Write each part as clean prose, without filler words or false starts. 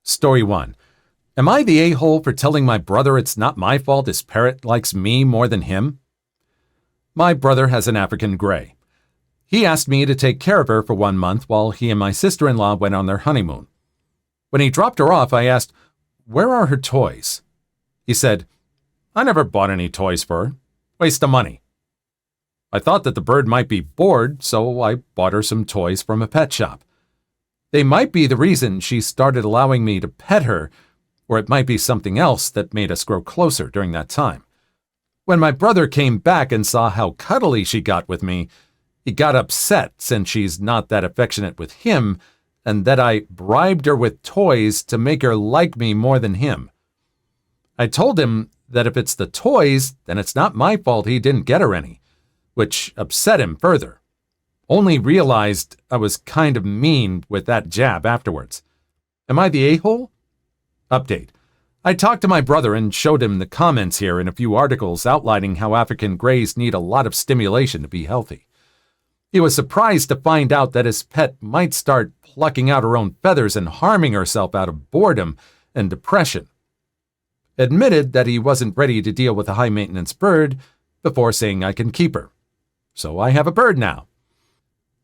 Story 1. Am I the a-hole for telling my brother it's not my fault his parrot likes me more than him? My brother has an African gray. He asked me to take care of her for 1 month while he and my sister-in-law went on their honeymoon. When he dropped her off, I asked, "Where are her toys?" He said, "I never bought any toys for her. Waste of money." I thought that the bird might be bored, so I bought her some toys from a pet shop. They might be the reason she started allowing me to pet her, or it might be something else that made us grow closer during that time. When my brother came back and saw how cuddly she got with me, he got upset since she's not that affectionate with him, and that I bribed her with toys to make her like me more than him. I told him that if it's the toys, then it's not my fault he didn't get her any, which upset him further. Only realized I was kind of mean with that jab afterwards. Am I the a-hole? Update. I talked to my brother and showed him the comments here in a few articles outlining how African greys need a lot of stimulation to be healthy. He was surprised to find out that his pet might start plucking out her own feathers and harming herself out of boredom and depression. Admitted that he wasn't ready to deal with a high-maintenance bird before saying I can keep her. So I have a bird now.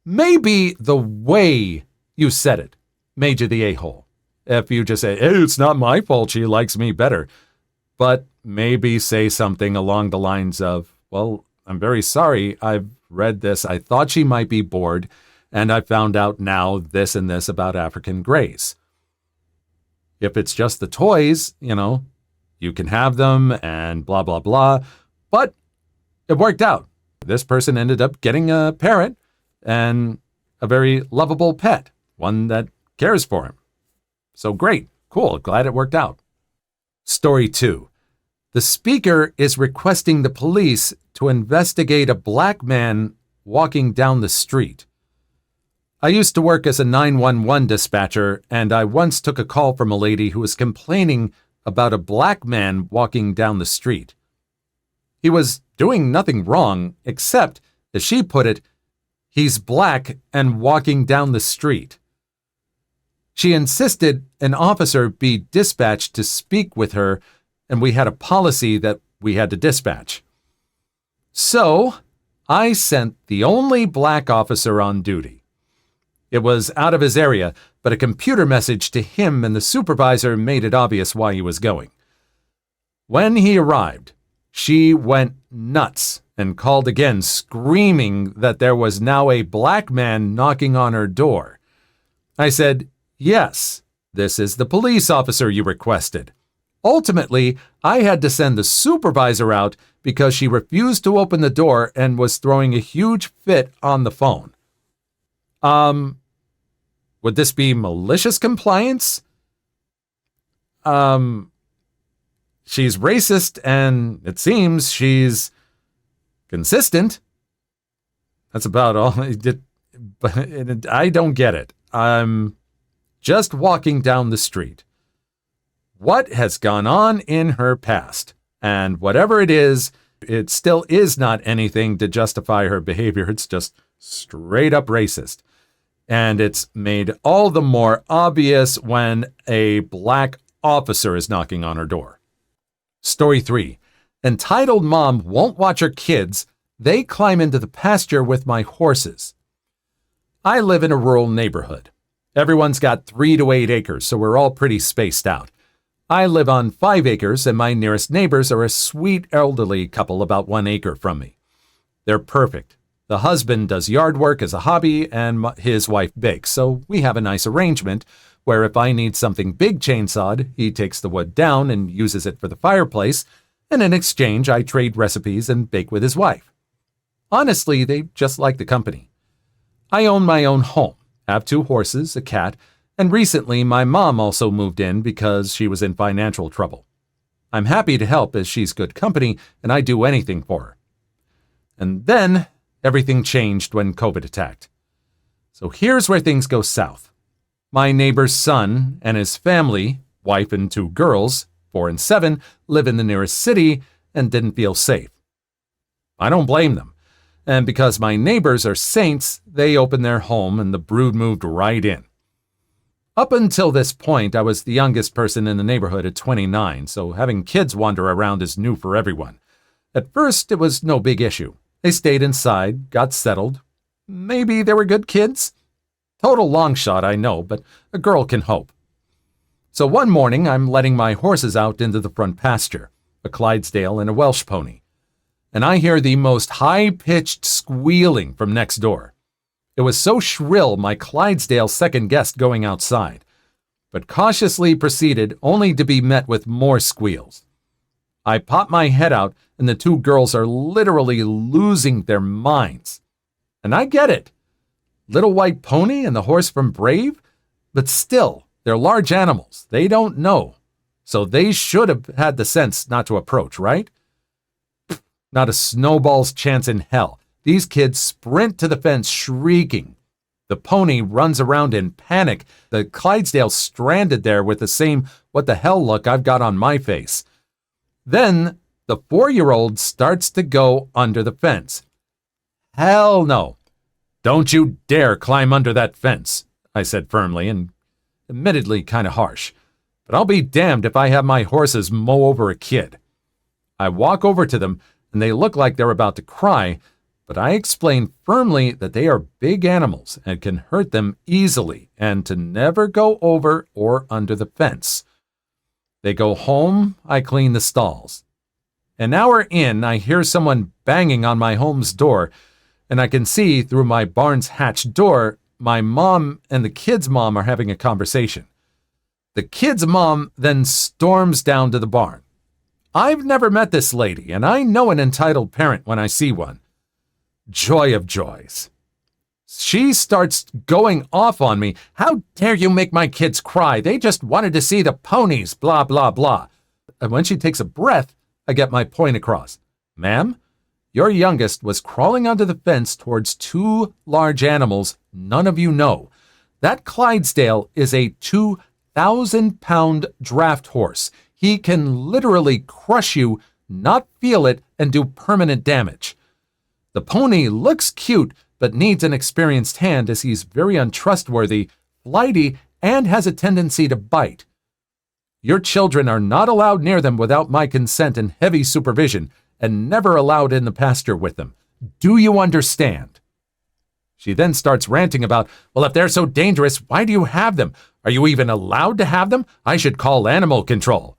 Maybe the way you said it made you the a-hole. If you just say, "Hey, it's not my fault she likes me better," but maybe say something along the lines of, "Well, I'm very sorry, I've read this. I thought she might be bored, and I found out now this and this about African greys." If it's just the toys, you can have them and blah, blah, blah. But it worked out. This person ended up getting a parrot and a very lovable pet, one that cares for him. So great, cool, glad it worked out. Story 2. The speaker is requesting the police to investigate a black man walking down the street. I used to work as a 911 dispatcher, and I once took a call from a lady who was complaining about a black man walking down the street. He was doing nothing wrong, except, as she put it, he's black and walking down the street. She insisted an officer be dispatched to speak with her, and we had a policy that we had to dispatch. So, I sent the only black officer on duty. It was out of his area, but a computer message to him and the supervisor made it obvious why he was going. When he arrived, she went nuts and called again, screaming that there was now a black man knocking on her door. I said, "Yes, this is the police officer you requested." Ultimately, I had to send the supervisor out because she refused to open the door and was throwing a huge fit on the phone. Would this be malicious compliance? She's racist, and it seems she's consistent. That's about all. But I don't get it. I'm just walking down the street. What has gone on in her past? And whatever it is, it still is not anything to justify her behavior. It's just straight up racist. And it's made all the more obvious when a black officer is knocking on her door. Story 3. Entitled mom won't watch her kids. They climb into the pasture with my horses. I live in a rural neighborhood. Everyone's got 3 to 8 acres, so we're all pretty spaced out. I live on 5 acres, and my nearest neighbors are a sweet elderly couple about 1 acre from me. They're perfect. The husband does yard work as a hobby, and his wife bakes, so we have a nice arrangement where if I need something big chainsawed, he takes the wood down and uses it for the fireplace, and in exchange, I trade recipes and bake with his wife. Honestly, they just like the company. I own my own home, have 2 horses, a cat, and recently my mom also moved in because she was in financial trouble. I'm happy to help as she's good company and I do anything for her. And then everything changed when COVID attacked. So here's where things go south. My neighbor's son and his family, wife and 2 girls, 4 and 7, live in the nearest city and didn't feel safe. I don't blame them. And because my neighbors are saints, they opened their home and the brood moved right in. Up until this point, I was the youngest person in the neighborhood at 29, so having kids wander around is new for everyone. At first, it was no big issue. They stayed inside, got settled. Maybe they were good kids? Total long shot, I know, but a girl can hope. So one morning, I'm letting my horses out into the front pasture, a Clydesdale and a Welsh pony, and I hear the most high-pitched squealing from next door. It was so shrill my Clydesdale second-guessed going outside, but cautiously proceeded only to be met with more squeals. I pop my head out, and the two girls are literally losing their minds. And I get it. Little White Pony and the horse from Brave? But still, they're large animals. They don't know. So they should have had the sense not to approach, right? Not a snowball's chance in hell. These kids sprint to the fence shrieking. The pony runs around in panic. The Clydesdale stranded there with the same what the hell look I've got on my face. Then the 4-year-old starts to go under the fence. Hell no. Don't you dare climb under that fence, I said firmly and admittedly kind of harsh. But I'll be damned if I have my horses mow over a kid. I walk over to them and they look like they're about to cry, but I explain firmly that they are big animals and can hurt them easily and to never go over or under the fence. They go home, I clean the stalls. An hour in, I hear someone banging on my home's door, and I can see through my barn's hatch door my mom and the kid's mom are having a conversation. The kid's mom then storms down to the barn. I've never met this lady, and I know an entitled parent when I see one. Joy of joys. She starts going off on me. How dare you make my kids cry? They just wanted to see the ponies, blah, blah, blah. And when she takes a breath, I get my point across. Ma'am, your youngest was crawling onto the fence towards two large animals none of you know. That Clydesdale is a 2,000-pound draft horse. He can literally crush you, not feel it, and do permanent damage. The pony looks cute, but needs an experienced hand as he's very untrustworthy, flighty, and has a tendency to bite. Your children are not allowed near them without my consent and heavy supervision, and never allowed in the pasture with them. Do you understand? She then starts ranting about, well, if they're so dangerous, why do you have them? Are you even allowed to have them? I should call animal control.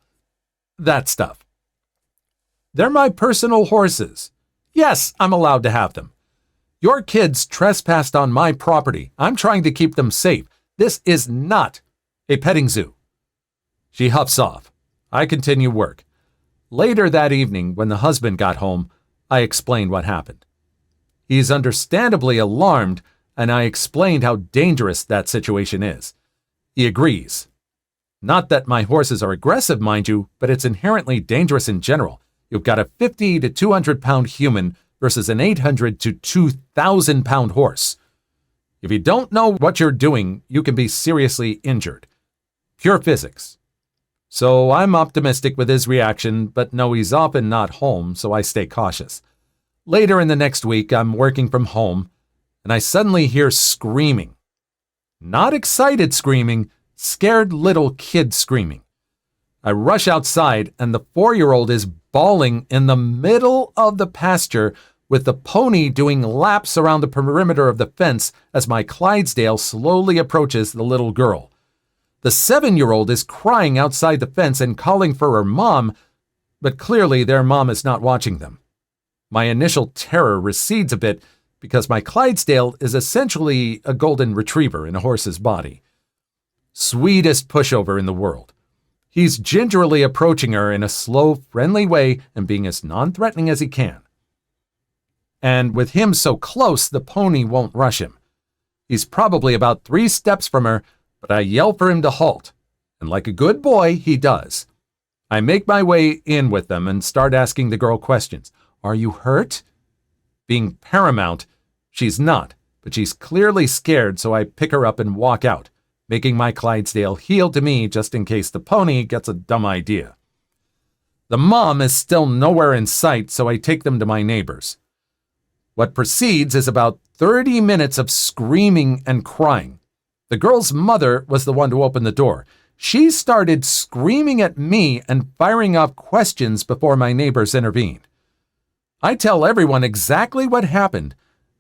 That stuff. They're my personal horses. Yes, I'm allowed to have them. Your kids trespassed on my property. I'm trying to keep them safe. This is not a petting zoo. She huffs off. I continue work. Later that evening, when the husband got home, I explained what happened. He's understandably alarmed, and I explained how dangerous that situation is. He agrees. Not that my horses are aggressive, mind you, but it's inherently dangerous in general. You've got a 50 to 200-pound human versus an 800 to 2,000-pound horse. If you don't know what you're doing, you can be seriously injured. Pure physics. So I'm optimistic with his reaction, but know he's often not home, so I stay cautious. Later in the next week, I'm working from home, and I suddenly hear screaming. Not excited screaming, scared little kid screaming. I rush outside, and the 4-year-old is bawling in the middle of the pasture with the pony doing laps around the perimeter of the fence as my Clydesdale slowly approaches the little girl. The 7-year-old is crying outside the fence and calling for her mom, but clearly their mom is not watching them. My initial terror recedes a bit because my Clydesdale is essentially a golden retriever in a horse's body. Sweetest pushover in the world. He's gingerly approaching her in a slow, friendly way and being as non-threatening as he can. And with him so close, the pony won't rush him. He's probably about 3 steps from her, but I yell for him to halt, and like a good boy, he does. I make my way in with them and start asking the girl questions. Are you hurt? Being paramount, she's not, but she's clearly scared, so I pick her up and walk out, making my Clydesdale heel to me just in case the pony gets a dumb idea. The mom is still nowhere in sight, so I take them to my neighbors. What precedes is about 30 minutes of screaming and crying. The girl's mother was the one to open the door. She started screaming at me and firing off questions before my neighbors intervened. I tell everyone exactly what happened,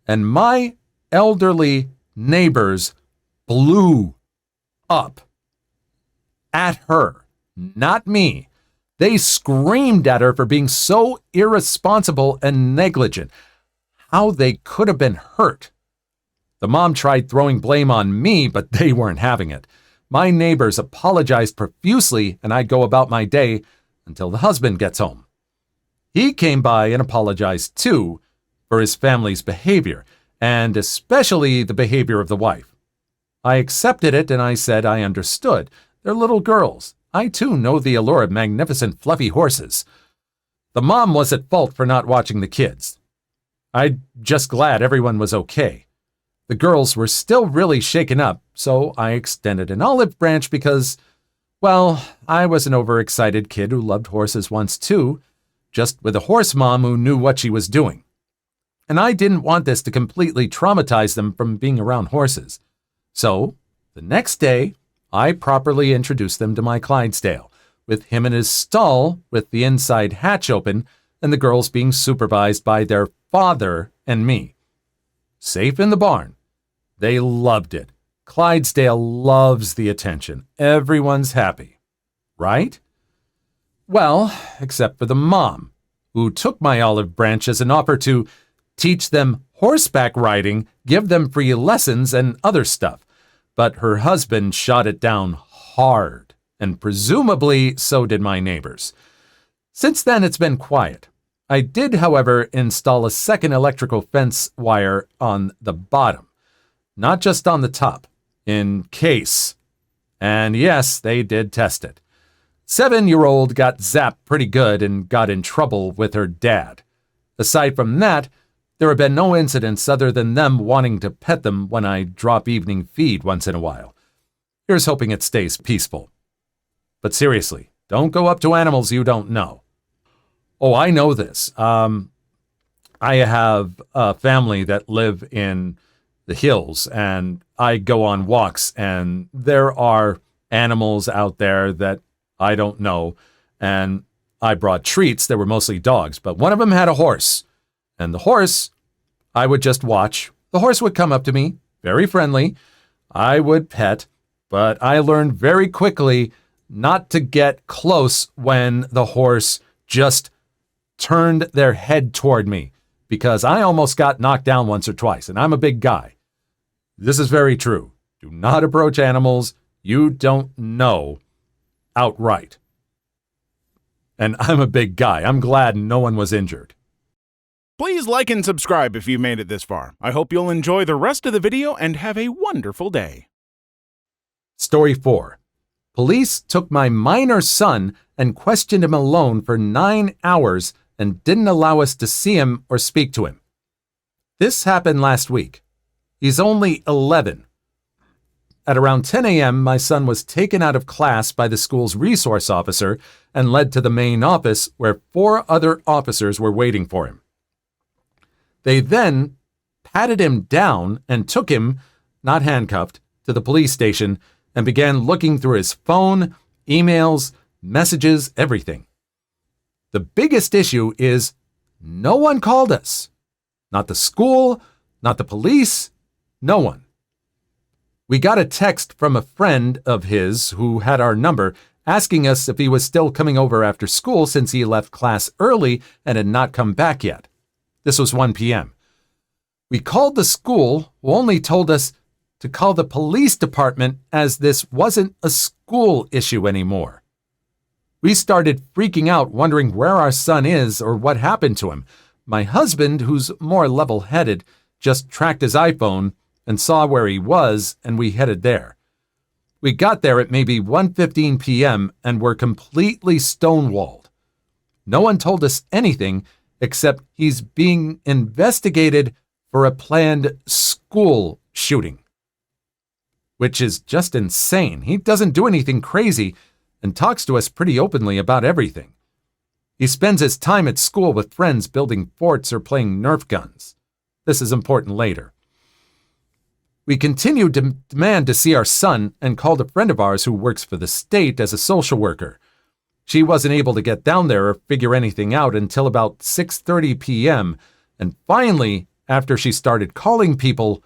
and my elderly neighbors blew up at her, not me. They screamed at her for being so irresponsible and negligent. How they could have been hurt. The mom tried throwing blame on me, but they weren't having it. My neighbors apologized profusely, and I go about my day until the husband gets home. He came by and apologized too for his family's behavior, and especially the behavior of the wife. I accepted it and I said I understood. They're little girls. I too know the allure of magnificent fluffy horses. The mom was at fault for not watching the kids. I'm just glad everyone was okay. The girls were still really shaken up, so I extended an olive branch because, well, I was an overexcited kid who loved horses once too, just with a horse mom who knew what she was doing. And I didn't want this to completely traumatize them from being around horses. So, the next day, I properly introduced them to my Clydesdale, with him in his stall with the inside hatch open and the girls being supervised by their father and me. Safe in the barn. They loved it. Clydesdale loves the attention. Everyone's happy. Right? Well, except for the mom, who took my olive branch as an offer to teach them horseback riding, give them free lessons, and other stuff. But her husband shot it down hard, and presumably so did my neighbors. Since then, it's been quiet. I did, however, install a second electrical fence wire on the bottom, not just on the top, in case. And yes, they did test it. 7-year-old got zapped pretty good and got in trouble with her dad. Aside from that, there have been no incidents other than them wanting to pet them when I drop evening feed once in a while. Here's hoping it stays peaceful. But seriously, don't go up to animals you don't know. Oh, I know this. I have a family that live in the hills, and I go on walks, and there are animals out there that I don't know, and I brought treats. They were mostly dogs, but one of them had a horse. And the horse, I would just watch. The horse would come up to me, very friendly. I would pet, but I learned very quickly not to get close when the horse just turned their head toward me, because I almost got knocked down once or twice, and I'm a big guy. This is very true. Do not approach animals you don't know outright. And I'm a big guy. I'm glad no one was injured. Please like and subscribe if you've made it this far. I hope you'll enjoy the rest of the video and have a wonderful day. Story 4. Police took my minor son and questioned him alone for 9 hours and didn't allow us to see him or speak to him. This happened last week. He's only 11. At around 10 a.m., my son was taken out of class by the school's resource officer and led to the main office where 4 other officers were waiting for him. They then patted him down and took him, not handcuffed, to the police station and began looking through his phone, emails, messages, everything. The biggest issue is no one called us. Not the school, not the police, no one. We got a text from a friend of his who had our number asking us if he was still coming over after school since he left class early and had not come back yet. This was 1 p.m. We called the school, who only told us to call the police department as this wasn't a school issue anymore. We started freaking out, wondering where our son is or what happened to him. My husband, who's more level-headed, just tracked his iPhone and saw where he was, and we headed there. We got there at maybe 1:15 p.m. and were completely stonewalled. No one told us anything except he's being investigated for a planned school shooting. Which is just insane. He doesn't do anything crazy and talks to us pretty openly about everything. He spends his time at school with friends building forts or playing Nerf guns. This is important later. We continued to demand to see our son and called a friend of ours who works for the state as a social worker. She wasn't able to get down there or figure anything out until about 6:30 p.m., and finally, after she started calling people,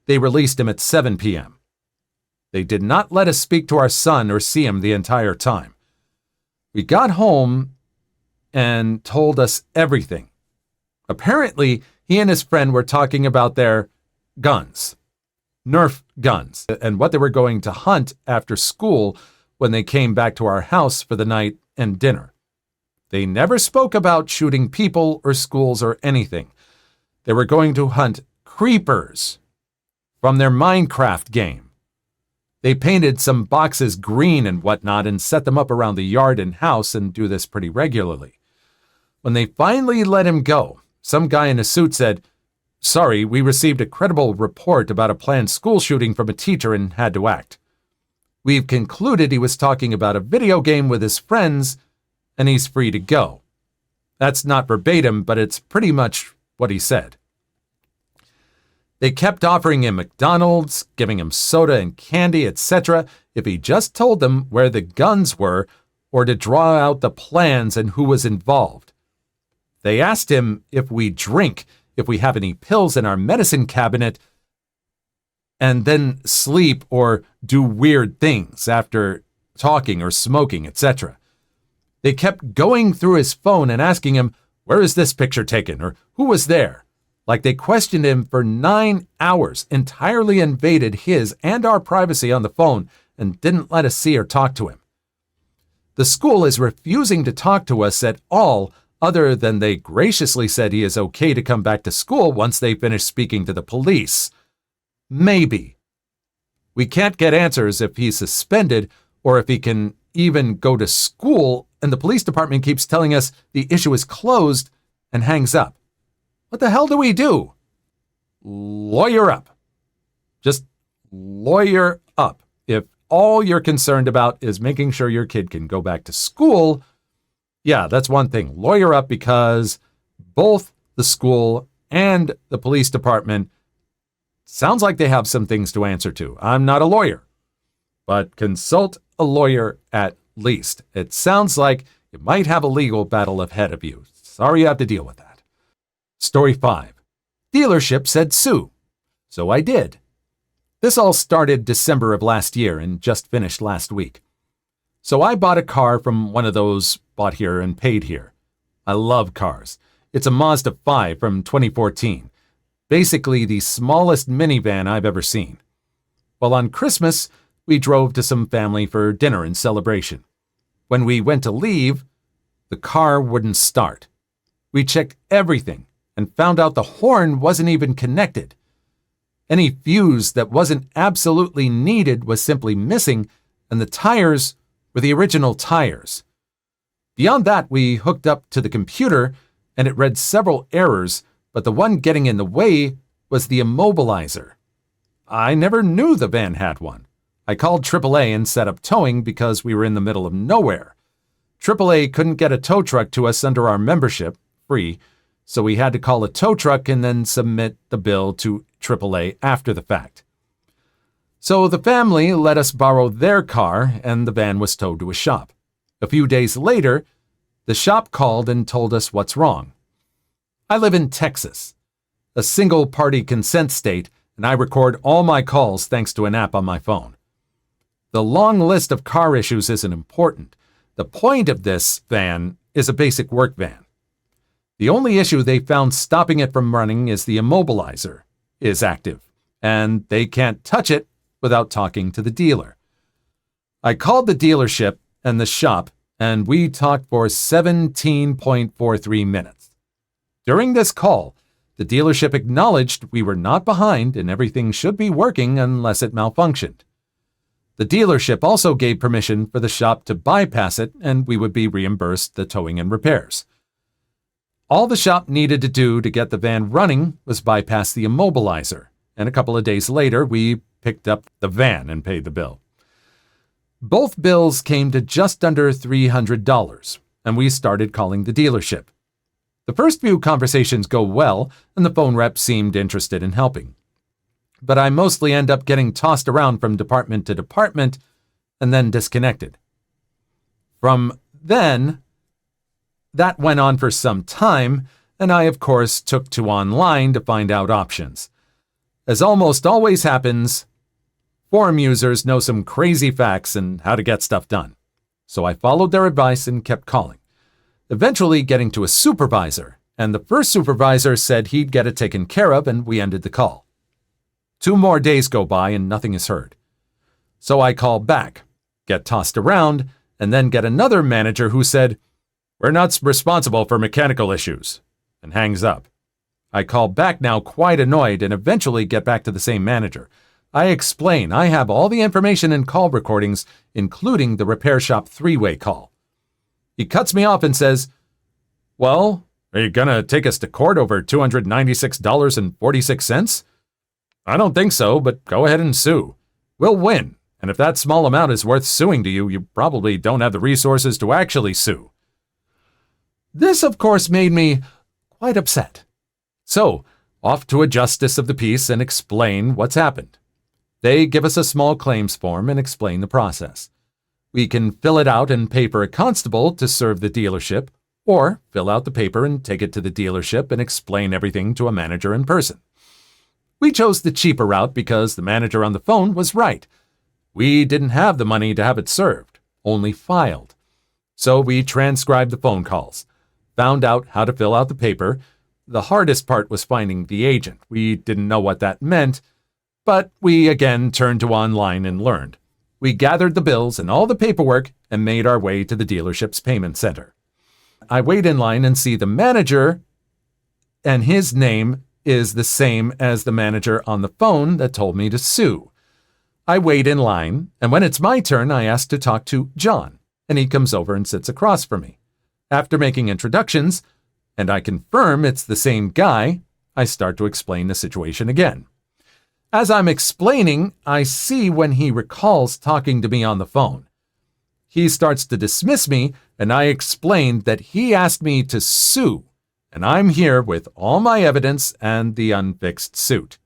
they released him at 7 p.m. They did not let us speak to our son or see him the entire time. We got home and told us everything. Apparently, he and his friend were talking about their guns, Nerf guns, and what they were going to hunt after school when they came back to our house for the night and dinner. They never spoke about shooting people or schools or anything. They were going to hunt creepers from their Minecraft game. They painted some boxes green and whatnot and set them up around the yard and house and do this pretty regularly. When they finally let him go, some guy in a suit said, "Sorry, we received a credible report about a planned school shooting from a teacher and had to act. We've concluded he was talking about a video game with his friends and he's free to go." That's not verbatim, but it's pretty much what he said. They kept offering him McDonald's, giving him soda and candy, etc., if he just told them where the guns were or to draw out the plans and who was involved. They asked him if we drink, if we have any pills in our medicine cabinet, and then sleep or do weird things after talking or smoking, etc. They kept going through his phone and asking him, "Where is this picture taken?" or "Who was there?" Like they questioned him for 9 hours, entirely invaded his and our privacy on the phone, and didn't let us see or talk to him. The school is refusing to talk to us at all, other than they graciously said he is okay to come back to school once they finish speaking to the police. Maybe. We can't get answers if he's suspended or if he can even go to school, and the police department keeps telling us the issue is closed and hangs up. What the hell do we do? Lawyer up. Just lawyer up. If all you're concerned about is making sure your kid can go back to school, yeah, that's one thing. Lawyer up, because both the school and the police department sounds like they have some things to answer to. I'm not a lawyer, but consult a lawyer at least. It sounds like you might have a legal battle ahead of you. Sorry you have to deal with that. Story 5. Dealership said sue. So I did. This all started December of last year and just finished last week. So I bought a car from one of those bought here and paid here. I love cars. It's a Mazda 5 from 2014. Basically the smallest minivan I've ever seen. Well, on Christmas, we drove to some family for dinner and celebration. When we went to leave, the car wouldn't start. We checked everything and found out the horn wasn't even connected. Any fuse that wasn't absolutely needed was simply missing, and the tires were the original tires. Beyond that, we hooked up to the computer, and it read several errors, but the one getting in the way was the immobilizer. I never knew the van had one. I called AAA and set up towing because we were in the middle of nowhere. AAA couldn't get a tow truck to us under our membership, free, so we had to call a tow truck and then submit the bill to AAA after the fact. So the family let us borrow their car, and the van was towed to a shop. A few days later, the shop called and told us what's wrong. I live in Texas, a single-party consent state, and I record all my calls thanks to an app on my phone. The long list of car issues isn't important. The point of this van is a basic work van. The only issue they found stopping it from running is the immobilizer is active, and they can't touch it without talking to the dealer. I called the dealership and the shop, and we talked for 17.43 minutes. During this call, the dealership acknowledged we were not behind and everything should be working unless it malfunctioned. The dealership also gave permission for the shop to bypass it, and we would be reimbursed the towing and repairs. All the shop needed to do to get the van running was bypass the immobilizer, and a couple of days later, we picked up the van and paid the bill. Both bills came to just under $300, and we started calling the dealership. The first few conversations go well, and the phone rep seemed interested in helping. but I mostly end up getting tossed around from department to department and then disconnected. From then, that went on for some time, and I, of course, took to online to find out options. As almost always happens, forum users know some crazy facts and how to get stuff done. So I followed their advice and kept calling, eventually getting to a supervisor, and the first supervisor said he'd get it taken care of, and we ended the call. 2 more days go by and nothing is heard. So I call back, get tossed around, and then get another manager who said, "We're not responsible for mechanical issues," and hangs up. I call back now quite annoyed and eventually get back to the same manager. I explain I have all the information and call recordings, including the repair shop 3-way call. He cuts me off and says, "Well, are you going to take us to court over $296.46? I don't think so, but go ahead and sue. We'll win, and if that small amount is worth suing to you, you probably don't have the resources to actually sue." This, of course, made me quite upset. So, off to a justice of the peace and explain what's happened. They give us a small claims form and explain the process. We can fill it out and pay for a constable to serve the dealership, or fill out the paper and take it to the dealership and explain everything to a manager in person. We chose the cheaper route because the manager on the phone was right. We didn't have the money to have it served, only filed. So we transcribed the phone calls, found out how to fill out the paper. The hardest part was finding the agent. We didn't know what that meant, but we again turned to online and learned. We gathered the bills and all the paperwork and made our way to the dealership's payment center. I wait in line and see the manager, and his name is the same as the manager on the phone that told me to sue. I wait in line, and when it's my turn, I ask to talk to John, and he comes over and sits across from me. After making introductions, and I confirm it's the same guy, I start to explain the situation again. As I'm explaining, I see when he recalls talking to me on the phone. He starts to dismiss me, and I explained that he asked me to sue, and I'm here with all my evidence and the unfixed suit,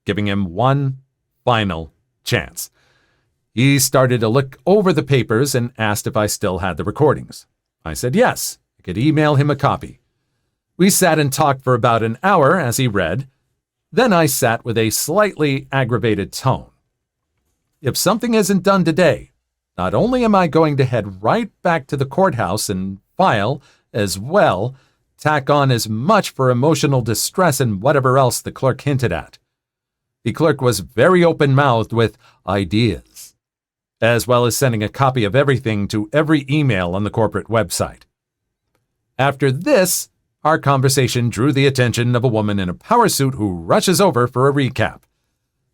giving him one final chance. He started to look over the papers and asked if I still had the recordings. I said yes, I could email him a copy. We sat and talked for about an hour as he read. Then I sat with a slightly aggravated tone. If something isn't done today, not only am I going to head right back to the courthouse and file, as well, tack on as much for emotional distress and whatever else the clerk hinted at. The clerk was very open-mouthed with ideas, as well as sending a copy of everything to every email on the corporate website. After this, our conversation drew the attention of a woman in a power suit who rushes over for a recap.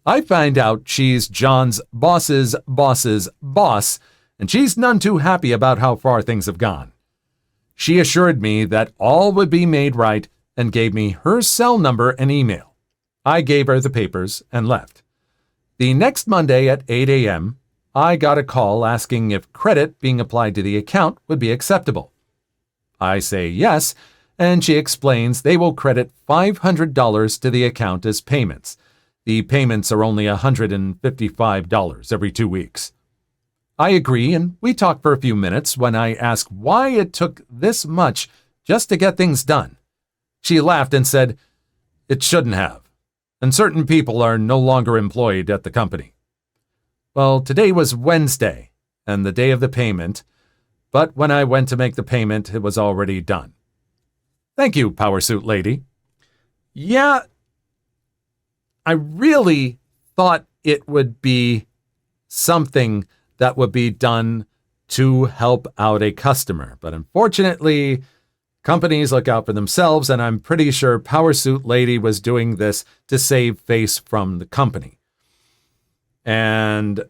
I find out she's John's boss's boss's boss, and she's none too happy about how far things have gone. She assured me that all would be made right and gave me her cell number and email. I gave her the papers and left. The next Monday at 8 a.m., I got a call asking if credit being applied to the account would be acceptable. I say yes, and she explains they will credit $500 to the account as payments. The payments are only $155 every 2 weeks. I agree, and we talk for a few minutes when I ask why it took this much just to get things done. She laughed and said, "It shouldn't have, and certain people are no longer employed at the company." Well, today was Wednesday, and the day of the payment, but when I went to make the payment, it was already done. Thank you, Power Suit Lady. Yeah, I really thought it would be something that would be done to help out a customer, but unfortunately, companies look out for themselves, and I'm pretty sure Power Suit Lady was doing this to save face from the company. And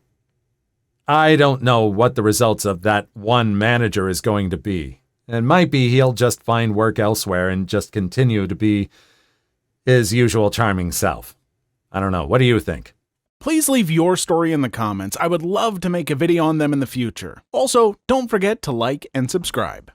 I don't know what the results of that one manager is going to be. It might be he'll just find work elsewhere and just continue to be his usual charming self. I don't know. What do you think? Please leave your story in the comments. I would love to make a video on them in the future. Also, don't forget to like and subscribe.